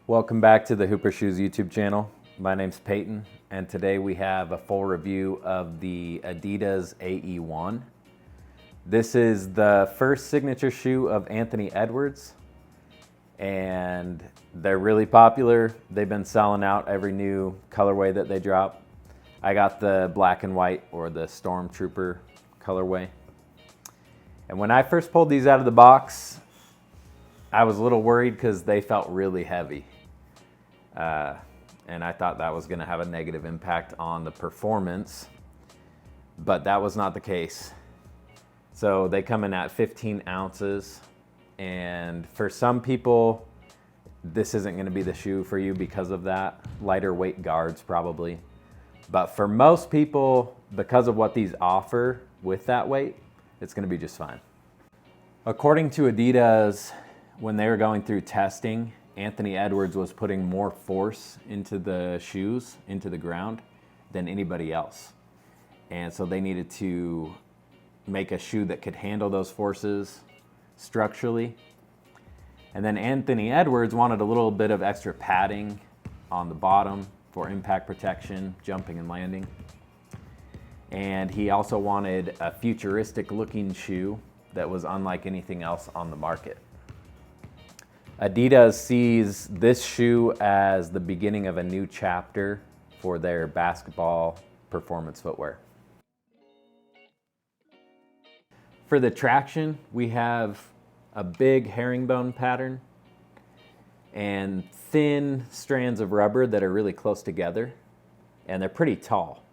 Welcome back to the Hooper Shoes YouTube channel. My name's Peyton, and today we have a full review of the Adidas AE1. This is the first signature shoe of Anthony Edwards, and they're really popular. They've been selling out every new colorway that they drop. I got the black and white, or the Stormtrooper colorway. And when I first pulled these out of the box, I was a little worried because they felt really heavy. And I thought that was going to have a negative impact on the performance, but that was not the case. So they come in at 15 ounces, and for some people, this isn't going to be the shoe for you because of that. Lighter weight guards probably. But for most people, because of what these offer with that weight, it's going to be just fine. According to Adidas, when they were going through testing, Anthony Edwards was putting more force into the shoes, into the ground, than anybody else. And so they needed to make a shoe that could handle those forces structurally. And then Anthony Edwards wanted a little bit of extra padding on the bottom for impact protection, jumping and landing. And he also wanted a futuristic looking shoe that was unlike anything else on the market. Adidas sees this shoe as the beginning of a new chapter for their basketball performance footwear. For the traction, we have a big herringbone pattern and thin strands of rubber that are really close together, and they're pretty tall.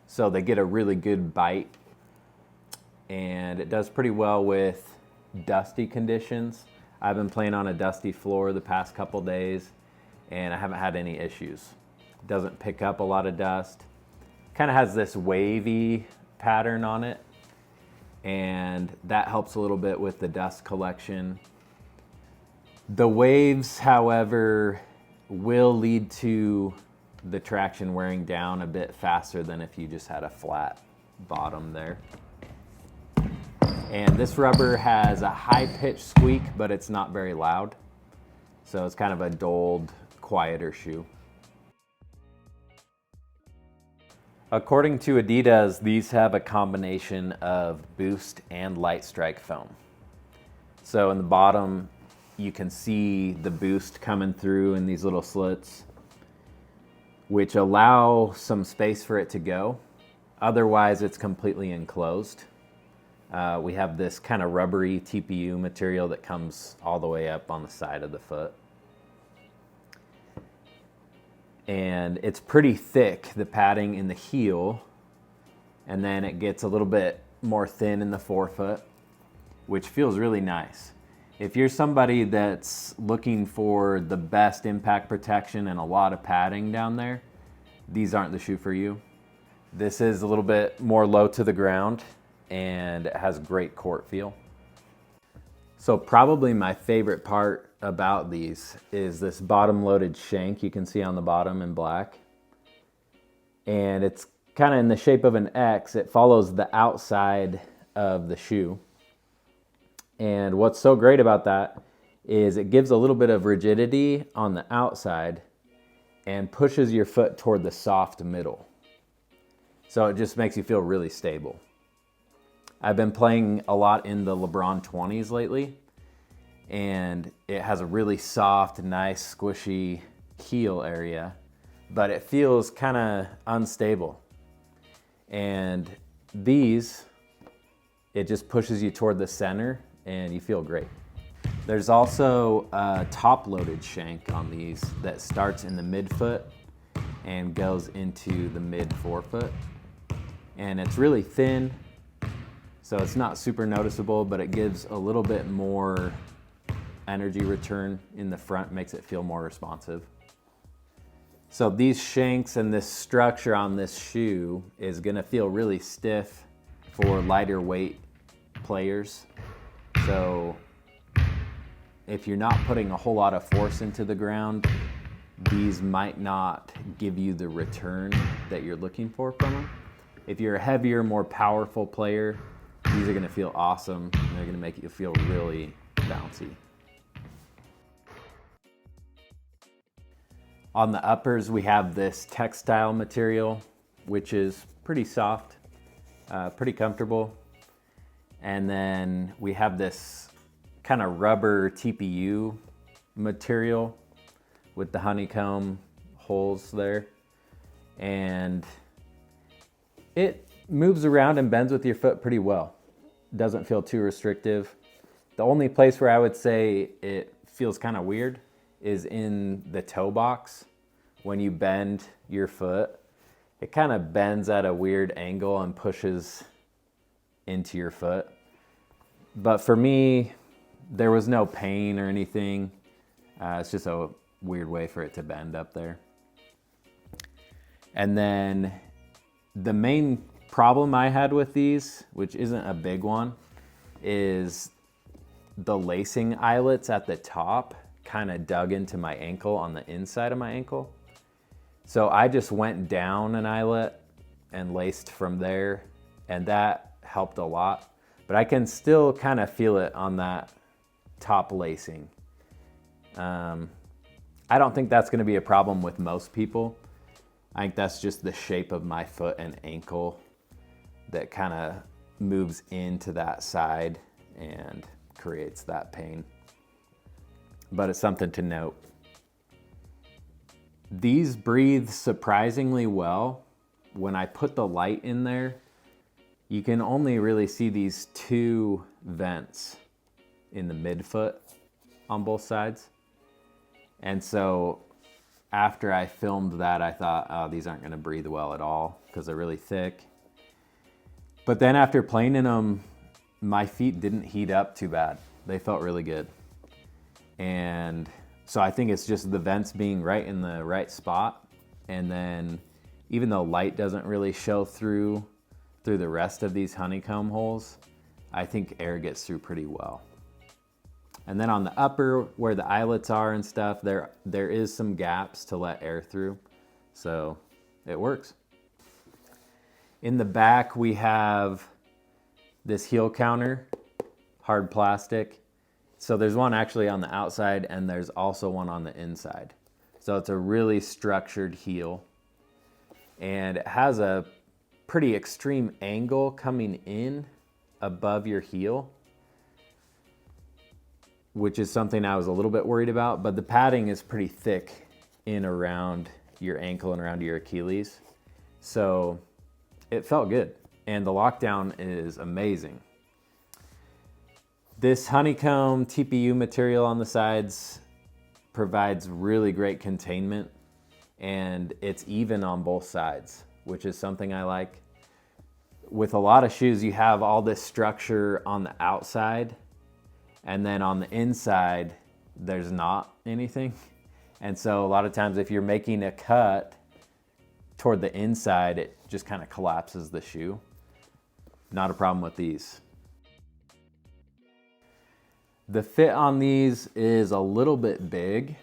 So they get a really good bite, and it does pretty well with dusty conditions. I've been playing on a dusty floor the past couple days, and I haven't had any issues. It doesn't pick up a lot of dust. Kind of has this wavy pattern on it, and that helps a little bit with the dust collection. The waves, however, will lead to the traction wearing down a bit faster than if you just had a flat bottom there. And this rubber has a high-pitched squeak, but it's not very loud. So it's kind of a dulled, quieter shoe. According to Adidas, these have a combination of boost and light strike foam. So in the bottom, you can see the boost coming through in these little slits, which allow some space for it to go. Otherwise, it's completely enclosed. We have this kind of rubbery TPU material that comes all the way up on the side of the foot. And it's pretty thick, the padding in the heel, and then it gets a little bit more thin in the forefoot, which feels really nice. If you're somebody that's looking for the best impact protection and a lot of padding down there, these aren't the shoe for you. This is a little bit more low to the ground, and it has great court feel. So probably my favorite part about these is this bottom loaded shank you can see on the bottom in black. And it's kind of in the shape of an X. It follows the outside of the shoe. And what's so great about that is it gives a little bit of rigidity on the outside and pushes your foot toward the soft middle. So it just makes you feel really stable. I've been playing a lot in the LeBron 20s lately, and it has a really soft, nice, squishy heel area, but it feels kind of unstable. And these, it just pushes you toward the center, and you feel great. There's also a top-loaded shank on these that starts in the midfoot and goes into the mid-forefoot. And it's really thin, so it's not super noticeable, but it gives a little bit more energy return in the front, makes it feel more responsive. So these shanks and this structure on this shoe is gonna feel really stiff for lighter weight players. So if you're not putting a whole lot of force into the ground, these might not give you the return that you're looking for from them. If you're a heavier, more powerful player, these are gonna feel awesome, and they're gonna make you feel really bouncy. On the uppers, we have this textile material, which is pretty soft, pretty comfortable. And then we have this kind of rubber TPU material with the honeycomb holes there. And it moves around and bends with your foot pretty well. Doesn't feel too restrictive. The only place where I would say it feels kind of weird is in the toe box. When you bend your foot, it kind of bends at a weird angle and pushes into your foot. But for me, there was no pain or anything. It's just a weird way for it to bend up there. And then the main problem I had with these, which isn't a big one, is the lacing eyelets at the top kind of dug into my ankle on the inside of my ankle. So I just went down an eyelet and laced from there, and that helped a lot. But I can still kind of feel it on that top lacing. I don't think that's going to be a problem with most people. I think that's just the shape of my foot and ankle that kind of moves into that side and creates that pain. But it's something to note. These breathe surprisingly well. When I put the light in there, you can only really see these two vents in the midfoot on both sides. And so after I filmed that, I thought, oh, these aren't going to breathe well at all because they're really thick. But then after playing in them, my feet didn't heat up too bad. They felt really good. And so I think it's just the vents being right in the right spot. And then even though light doesn't really show through the rest of these honeycomb holes, I think air gets through pretty well. And then on the upper, where the eyelets are and stuff, there is some gaps to let air through. So it works. In the back, we have this heel counter, hard plastic. So there's one actually on the outside and there's also one on the inside. So it's a really structured heel. And it has a pretty extreme angle coming in above your heel, which is something I was a little bit worried about, but the padding is pretty thick in around your ankle and around your Achilles. So it felt good. And the lockdown is amazing. This honeycomb TPU material on the sides provides really great containment, and it's even on both sides, which is something I like. With a lot of shoes, you have all this structure on the outside, and then on the inside, there's not anything. And so a lot of times if you're making a cut toward the inside, it just kind of collapses the shoe. Not a problem with these. The fit on these is a little bit big.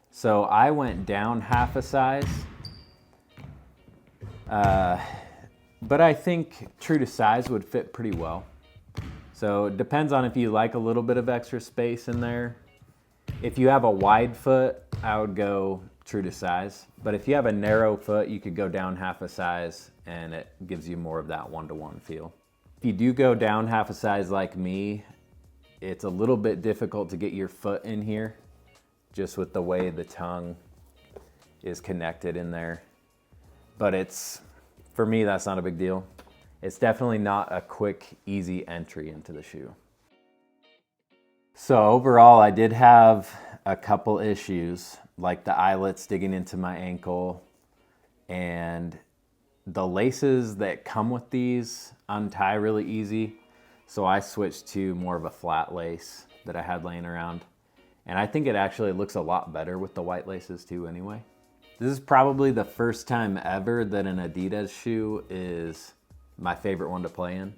So I went down half a size. But I think true to size would fit pretty well. So it depends on if you like a little bit of extra space in there. If you have a wide foot, I would go true to size. But if you have a narrow foot, you could go down half a size and it gives you more of that one-to-one feel. If you do go down half a size like me, it's a little bit difficult to get your foot in here, just with the way the tongue is connected in there. But for me, that's not a big deal. It's definitely not a quick, easy entry into the shoe. So overall, I did have a couple issues, like the eyelets digging into my ankle, and the laces that come with these untie really easy. So I switched to more of a flat lace that I had laying around. And I think it actually looks a lot better with the white laces too anyway. This is probably the first time ever that an Adidas shoe is my favorite one to play in.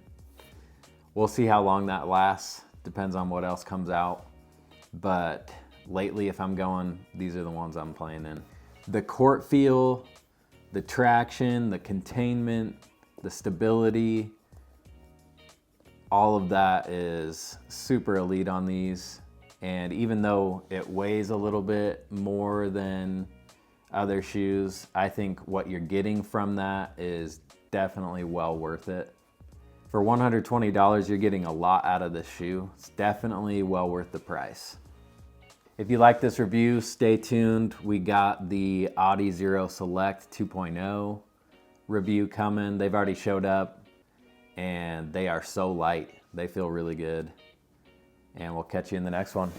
We'll see how long that lasts. Depends on what else comes out. But lately, if I'm going, these are the ones I'm playing in. The court feel, the traction, the containment, the stability, all of that is super elite on these. And even though it weighs a little bit more than other shoes. I think what you're getting from that is definitely well worth it. For $120, you're getting a lot out of this shoe. It's definitely well worth the price. If you like this review, stay tuned. We got the Adi Zero Select 2.0 review coming. They've already showed up and they are so light. They feel really good. And we'll catch you in the next one.